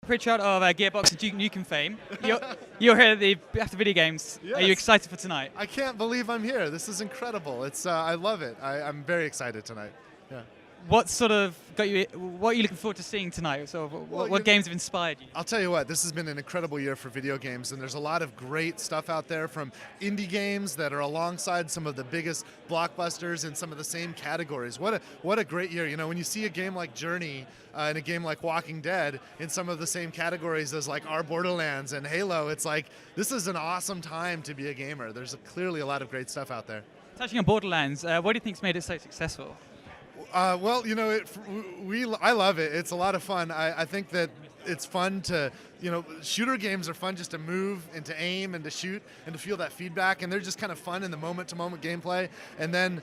Pritchard of Gearbox and Duke Nukem fame. You're here at the BAFTA Video Games. Yes. Are you excited for tonight? I can't believe I'm here. This is incredible. I love it. I'm very excited tonight. Yeah. What sort of got you? What are you looking forward to seeing tonight? Sort of, what games have inspired you? I'll tell you what, this has been an incredible year for video games, and there's a lot of great stuff out there from indie games that are alongside some of the biggest blockbusters in some of the same categories. What a great year. You know, when you see a game like Journey and a game like Walking Dead in some of the same categories as like our Borderlands and Halo, it's like, this is an awesome time to be a gamer. There's clearly a lot of great stuff out there. Touching on Borderlands, what do you think's made it so successful? Well, you know, I love it. It's a lot of fun. I think that it's fun to, you know, shooter games are fun just to move and to aim and to shoot and to feel that feedback, and they're just kind of fun in the moment-to-moment gameplay. And then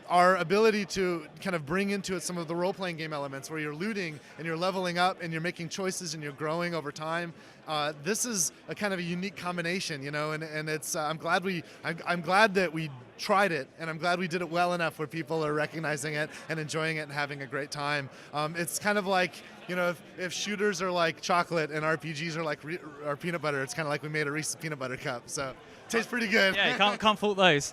our ability to kind of bring into it some of the role-playing game elements where you're looting and you're leveling up and you're making choices and you're growing over time. This is a kind of a unique combination, you know, and it's I'm glad that we tried it, and I'm glad we did it well enough where people are recognizing it and enjoying it and having a great time. It's kind of like, you know, if shooters are like chocolate and RPGs are like or peanut butter, it's kind of like we made a Reese's peanut butter cup. So tastes pretty good. Yeah, can't fault those.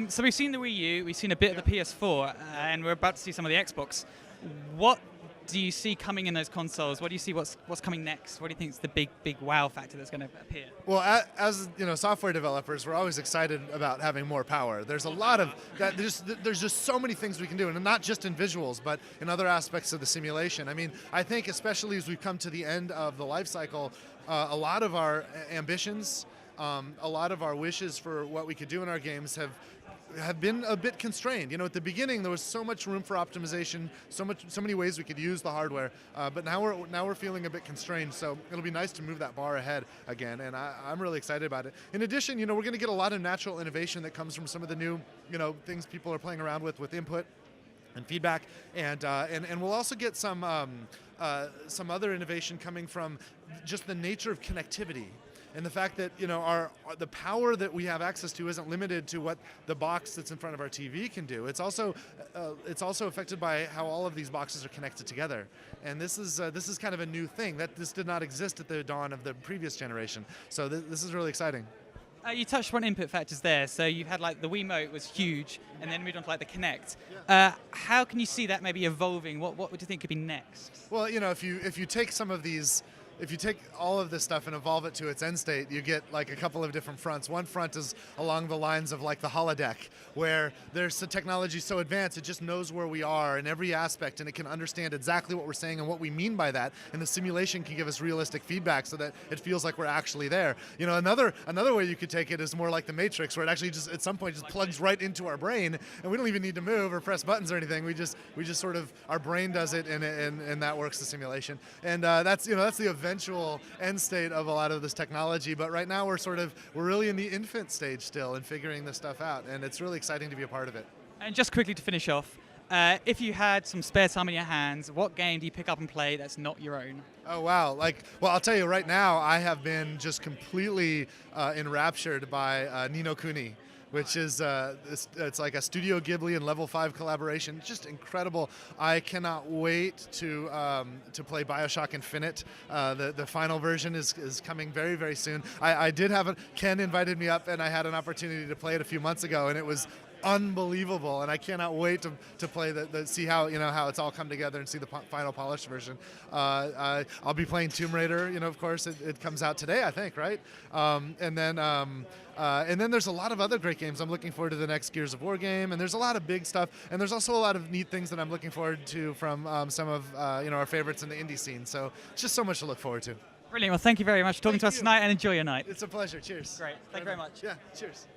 So we've seen the Wii U, we've seen a bit of the PS4, and we're about to see some of the Xbox. What do you see coming in those consoles? What do you see what's coming next? What do you think is the big wow factor that's going to appear? Well, as you know, software developers, we're always excited about having more power. There's a lot of that. There's just so many things we can do, and not just in visuals, but in other aspects of the simulation. I mean, I think especially as we've come to the end of the life cycle, a lot of our ambitions, a lot of our wishes for what we could do in our games have been a bit constrained. You know, at the beginning there was so much room for optimization, so many ways we could use the hardware, but now we're feeling a bit constrained. So it'll be nice to move that bar ahead again, and I'm really excited about it. In addition, you know, we're going to get a lot of natural innovation that comes from some of the new, you know, things people are playing around with input and feedback, and we'll also get some other innovation coming from just the nature of connectivity. And the fact that, you know, the power that we have access to isn't limited to what the box that's in front of our TV can do. It's also affected by how all of these boxes are connected together. And this is kind of a new thing that this did not exist at the dawn of the previous generation. So this is really exciting. You touched on input factors there. So you had like the Wiimote was huge, and then moved on to like the Kinect. Yeah. How can you see that maybe evolving? What would you think could be next? Well, you know, if you take some of these. If you take all of this stuff and evolve it to its end state, you get like a couple of different fronts. One front is along the lines of like the holodeck, where there's the technology so advanced, it just knows where we are in every aspect, and it can understand exactly what we're saying and what we mean by that. And the simulation can give us realistic feedback so that it feels like we're actually there. You know, another way you could take it is more like the Matrix, where it actually just at some point just plugs right into our brain, and we don't even need to move or press buttons or anything. We just sort of, our brain does it, and that works the simulation. And that's the eventual end state of a lot of this technology, but right now we're really in the infant stage still and figuring this stuff out, and it's really exciting to be a part of it. And just quickly to finish off, if you had some spare time in your hands, what game do you pick up and play that's not your own? Oh wow, well, I'll tell you right now, I have been just completely enraptured by Ni no Kuni, which is it's like a Studio Ghibli and Level 5 collaboration. Just incredible. I cannot wait to play BioShock Infinite. The final version is coming very, very soon. I did have Ken invited me up, and I had an opportunity to play it a few months ago, and it was unbelievable, and I cannot wait to play see how it's all come together and see the final polished version. I'll be playing Tomb Raider, you know, of course it comes out today, I think, right? And then there's a lot of other great games. I'm looking forward to the next Gears of War game, and there's a lot of big stuff, and there's also a lot of neat things that I'm looking forward to from some of our favorites in the indie scene. So it's just so much to look forward to. Brilliant. Well, thank you very much for talking to us tonight, and enjoy your night. It's a pleasure. Cheers. Great. Thank you very much. Yeah. Cheers.